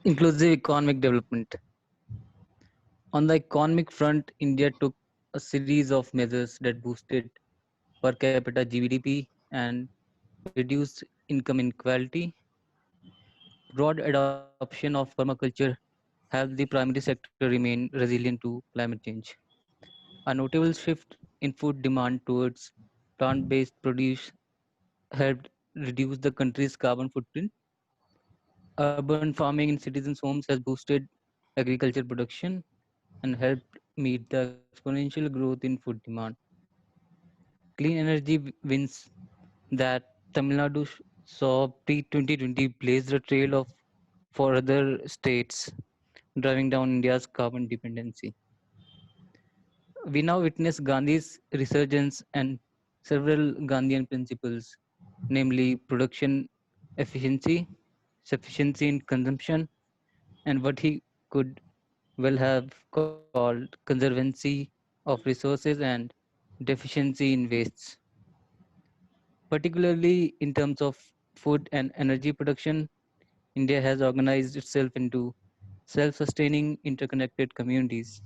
Inclusive economic development. On the economic front, India took a series of measures that boosted per capita GDP and reduced income inequality. Broad adoption of permaculture helped the primary sector remain resilient to climate change. A notable shift in food demand towards plant based produce helped reduce the country's carbon footprint. Urban farming in citizens' homes has boosted agriculture production and helped meet the exponential growth in food demand. Clean energy wins that Tamil Nadu saw pre 2020 blazed the trail of for other states, driving down India's carbon dependency. We now witness Gandhi's resurgence and several Gandhian principles, namely production efficiency, sufficiency in consumption, and what he could well have called conservancy of resources and deficiency in wastes. Particularly in terms of food and energy production, India has organized itself into self sustaining, interconnected communities.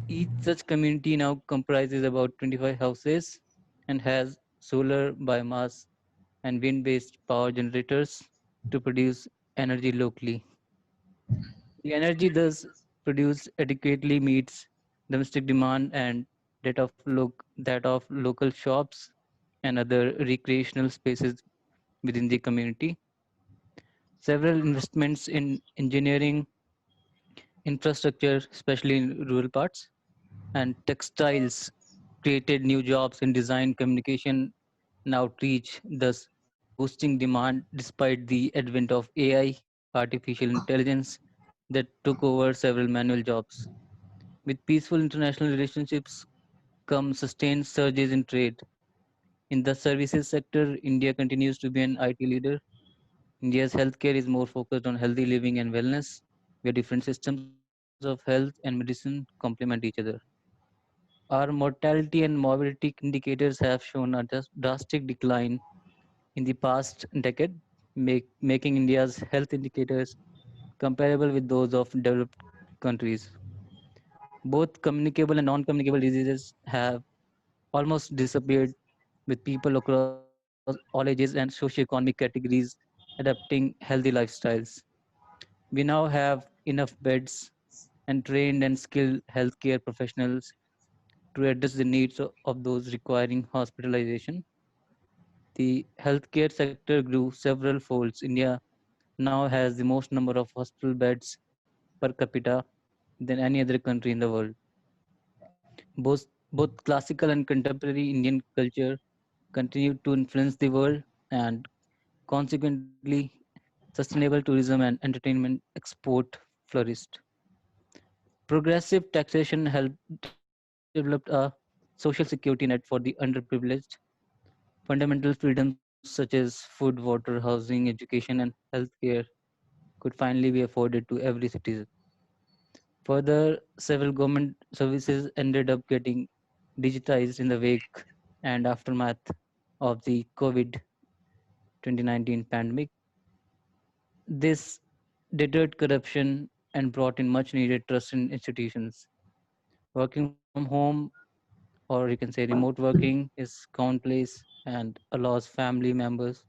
Each such community now comprises about 25 houses and has solar, biomass, and wind based power generators to produce energy locally. The energy thus produced adequately meets domestic demand and that of local shops and other recreational spaces within the community. Several investments in engineering, infrastructure, especially in rural parts, and textiles created new jobs in design, communication, and outreach, thus boosting demand despite the advent of AI, artificial intelligence, that took over several manual jobs. With peaceful international relationships come sustained surges in trade. In the services sector, India continues to be an IT leader. India's healthcare is more focused on healthy living and wellness, where different systems of health and medicine complement each other. Our mortality and morbidity indicators have shown a drastic decline in the past decade, making India's health indicators comparable with those of developed countries. Both communicable and non communicable diseases have almost disappeared, with people across all ages and socioeconomic categories adapting healthy lifestyles. We now have enough beds and trained and skilled healthcare professionals to address the needs of those requiring hospitalization. The healthcare sector grew several folds. India now has the most number of hospital beds per capita than any other country in the world. Both classical and contemporary Indian culture continue to influence the world, and consequently, sustainable tourism and entertainment export flourished. Progressive taxation helped develop a social security net for the underprivileged. Fundamental freedoms such as food, water, housing, education, and healthcare could finally be afforded to every citizen. Further, several government services ended up getting digitized in the wake and aftermath of the COVID 2019 pandemic. This deterred corruption and brought in much needed trust in institutions. Working from home, or you can say remote working, is commonplace and allows family members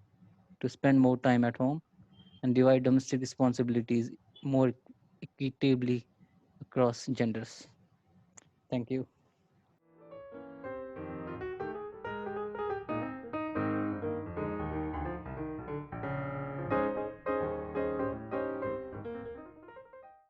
to spend more time at home and divide domestic responsibilities more equitably across genders. Thank you.